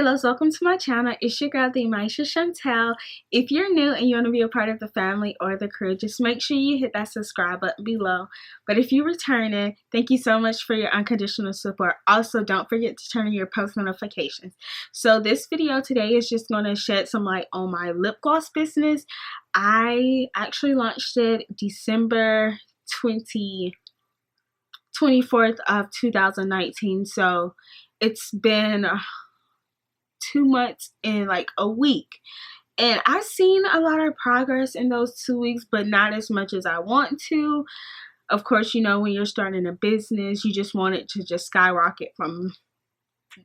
loves, welcome to my channel. It's your girl, the Myeshia Shantal. If you're new and you want to be a part of the family or the crew, just make sure you hit that subscribe button below. But if you're returning, thank you so much for your unconditional support. Also, don't forget to turn on your post notifications. So this video today is just going to shed some light on my lip gloss business. I actually launched it December 24th of 2019. So it's been 2 months and like a week, and I've seen a lot of progress in those 2 weeks, but not as much as I want to. Of course, you know, when you're starting a business, you just want it to just skyrocket from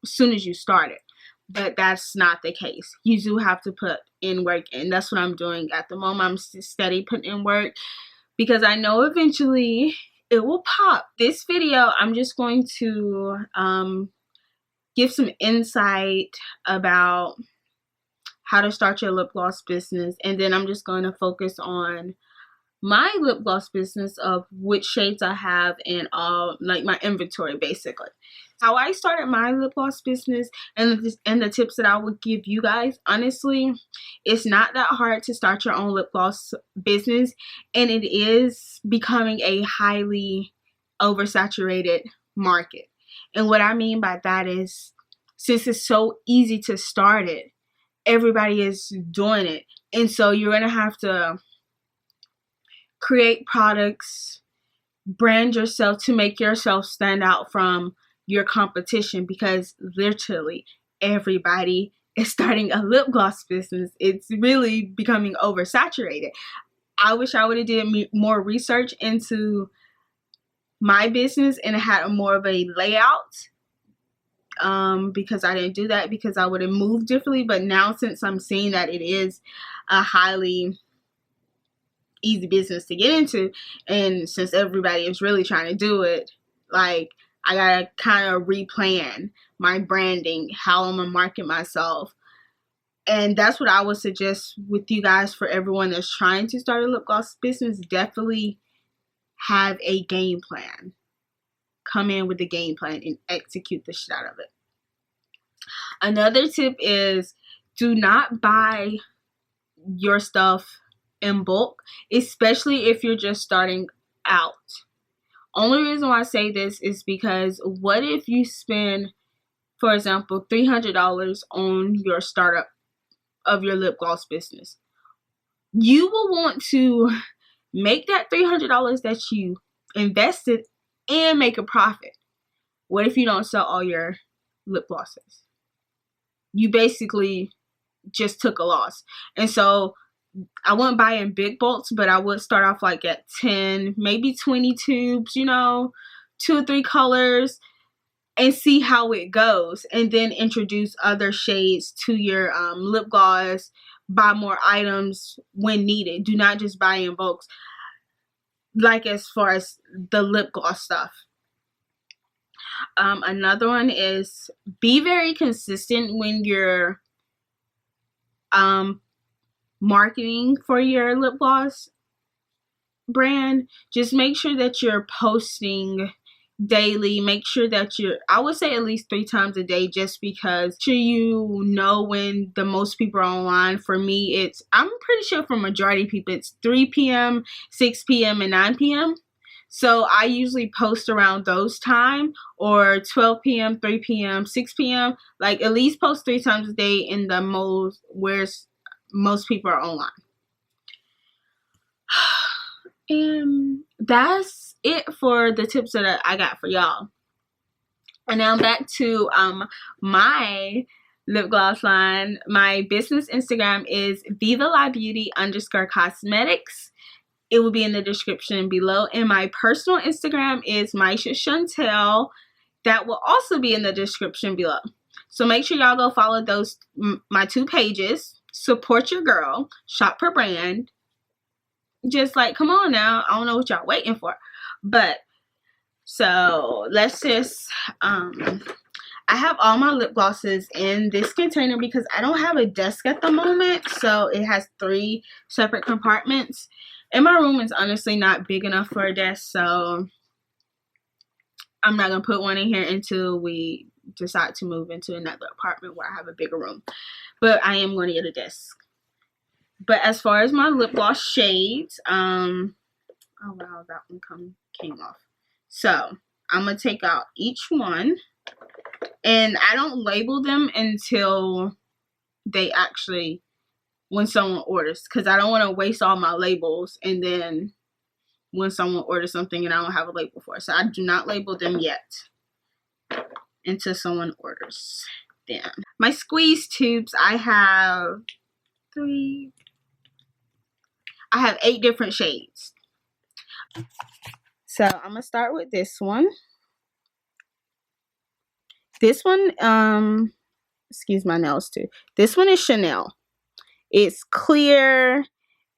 as soon as you start it, but that's not the case. You do have to put in work, and that's what I'm doing at the moment. I'm steady putting in work because I know eventually it will pop. This video, I'm just going to give some insight about how to start your lip gloss business, and then I'm just going to focus on my lip gloss business of which shades I have and like my inventory, basically. How I started my lip gloss business and the tips that I would give you guys. Honestly, it's not that hard to start your own lip gloss business, and it is becoming a highly oversaturated market. And what I mean by that is, since it's so easy to start it, everybody is doing it. And so you're going to have to create products, brand yourself to make yourself stand out from your competition, because literally everybody is starting a lip gloss business. It's really becoming oversaturated. I wish I would have did more research into my business and had more of a layout, because I didn't do that, because I would have moved differently. But now, since I'm seeing that it is a highly easy business to get into, and since everybody is really trying to do it, like, I gotta kind of replan my branding, how I'm gonna market myself. And that's what I would suggest with you guys. For everyone that's trying to start a lip gloss business, definitely have a game plan. Come in with a game plan and execute the shit out of it. Another tip is, do not buy your stuff in bulk, especially if you're just starting out. Only reason why I say this is because what if you spend, for example, $300 on your startup of your lip gloss business? You will want to make that $300 that you invested and make a profit. What if you don't sell all your lip glosses? You basically just took a loss. And so I wouldn't buy in big bulks, but I would start off like at 10, maybe 20 tubes, you know, 2 or 3 colors, and see how it goes. And then introduce other shades to your lip gloss. Buy more items when needed. Do not just buy in bulks, like as far as the lip gloss stuff. Another one is, be very consistent when you're marketing for your lip gloss brand. Just make sure that you're posting daily. Make sure that I would say at least 3 times a day, just because you know when the most people are online. For me, I'm pretty sure for majority of people, it's 3 p.m., 6 p.m., and 9 p.m. So I usually post around those time, or 12 p.m., 3 p.m., 6 p.m. Like, at least post 3 times a day in the where most people are online. And that's it for the tips that I got for y'all. And now back to my lip gloss line. My business Instagram is VivaLaBeauty_cosmetics. It will be in the description below. And my personal Instagram is Myeshia Shantal. That will also be in the description below. So make sure y'all go follow those, my 2 pages. Support your girl. Shop her brand. Just like, come on now. I don't know what y'all waiting for. But, so let's just, I have all my lip glosses in this container because I don't have a desk at the moment. So it has 3 separate compartments. And my room is honestly not big enough for a desk. So I'm not going to put one in here until we decide to move into another apartment where I have a bigger room. But I am going to get a desk. But as far as my lip gloss shades, oh wow, that one came off. So I'm going to take out each one. And I don't label them until they actually, when someone orders. Because I don't want to waste all my labels and then when someone orders something and I don't have a label for it. So I do not label them yet until someone orders them. My squeeze tubes, I have 8 different shades. So I'm gonna start with this one. This one, excuse my nails too. This one is Chanel. It's clear.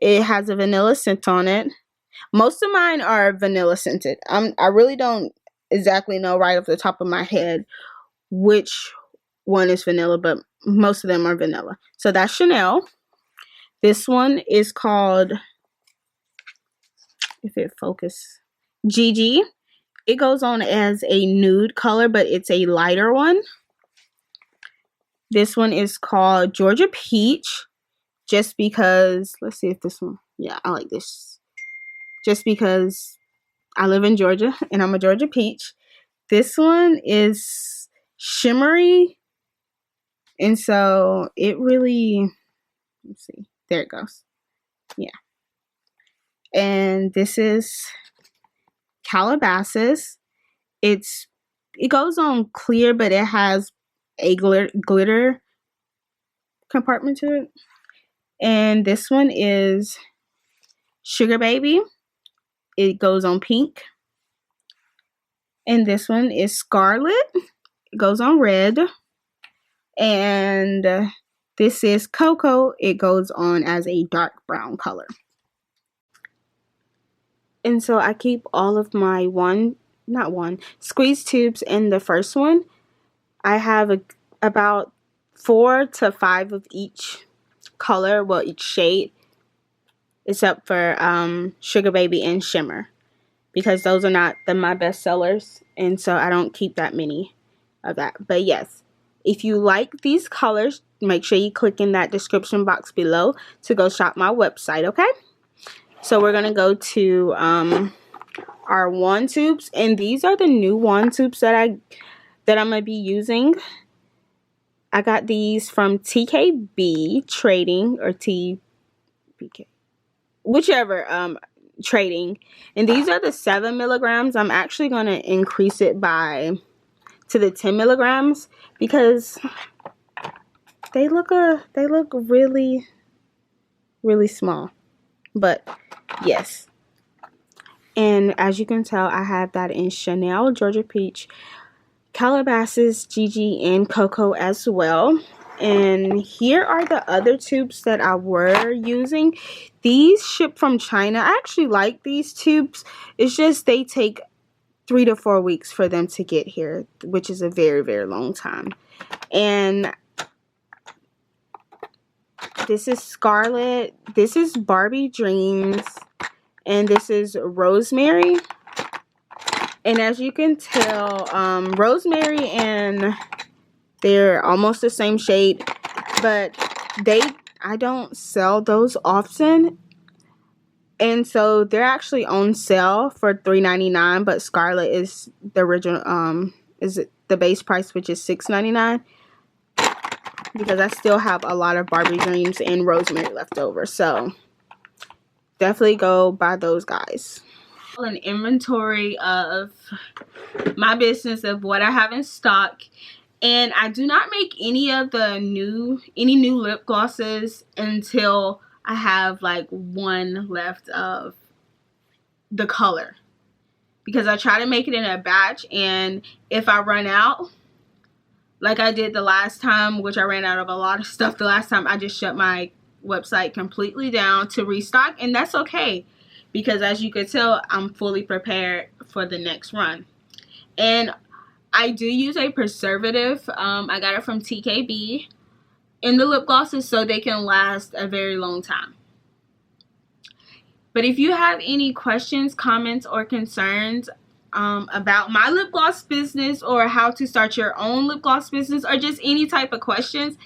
It has a vanilla scent on it. Most of mine are vanilla scented. I really don't exactly know right off the top of my head which one is vanilla, but most of them are vanilla. So that's Chanel. This one is called, if it focus, Gigi. It goes on as a nude color, but it's a lighter one. This one is called Georgia Peach, just because, let's see if this one, yeah, I like this. Just because I live in Georgia and I'm a Georgia Peach. This one is shimmery, and so it really, let's see, there it goes. Yeah. And this is Calabasas. It goes on clear, but it has a glitter compartment to it. And this one is Sugar Baby. It goes on pink. And this one is Scarlet. It goes on red. And this is Cocoa. It goes on as a dark brown color. And so I keep all of my squeeze tubes in the first one. I have about 4 to 5 of each color, well, each shade, except for Sugar Baby and Shimmer, because those are not my best sellers, and so I don't keep that many of that. But yes, if you like these colors, make sure you click in that description box below to go shop my website, okay? So we're going to go to our wand tubes, and these are the new wand tubes that I'm going to be using. I got these from TKB Trading, or TBK, whichever, trading. And these are the 7 milligrams. I'm actually going to increase it to the 10 milligrams because they look really, really small. But yes. And as you can tell, I have that in Chanel, Georgia Peach, Calabasas, Gigi, and Cocoa as well. And here are the other tubes that I were using. These ship from China. I actually like these tubes. It's just they take 3 to 4 weeks for them to get here, which is a very, very long time. And this is Scarlet. This is Barbie Dreams. And this is Rosemary. And as you can tell, Rosemary and they're almost the same shade, but I don't sell those often. And so they're actually on sale for $3.99, but Scarlet is the original, is the base price, which is $6.99, because I still have a lot of Barbie Dreams and Rosemary left over. So definitely go buy those, guys. An inventory of my business, of what I have in stock, and I do not make any new lip glosses until I have like one left of the color, because I try to make it in a batch, and if I run out, like I did the last time, which I ran out of a lot of stuff the last time, I just shut my website completely down to restock, and that's okay, because as you could tell, I'm fully prepared for the next run. And I do use a preservative. I got it from TKB in the lip glosses so they can last a very long time. But if you have any questions, comments, or concerns, about my lip gloss business or how to start your own lip gloss business or just any type of questions,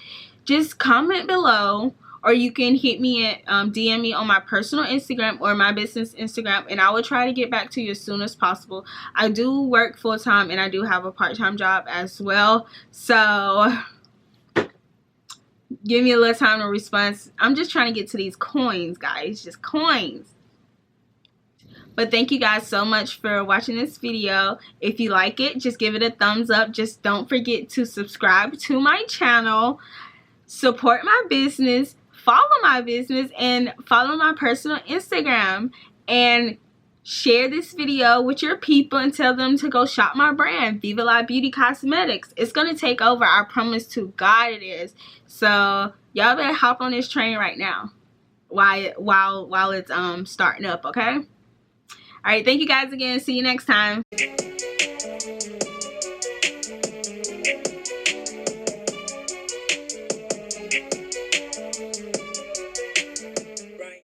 just comment below, or you can hit me at DM me on my personal Instagram or my business Instagram, and I will try to get back to you as soon as possible. I do work full-time and I do have a part-time job as well, so give me a little time to respond. I'm just trying to get to these coins, guys, just coins. But thank you guys so much for watching this video. If you like it, just give it a thumbs up. Just don't forget to subscribe to my channel, support my business, follow my business, and follow my personal Instagram. And share this video with your people and tell them to go shop my brand, Viva La Beauty Cosmetics. It's going to take over. I promise to God it is. So y'all better hop on this train right now while it's starting up, okay? All right, thank you guys again. See you next time.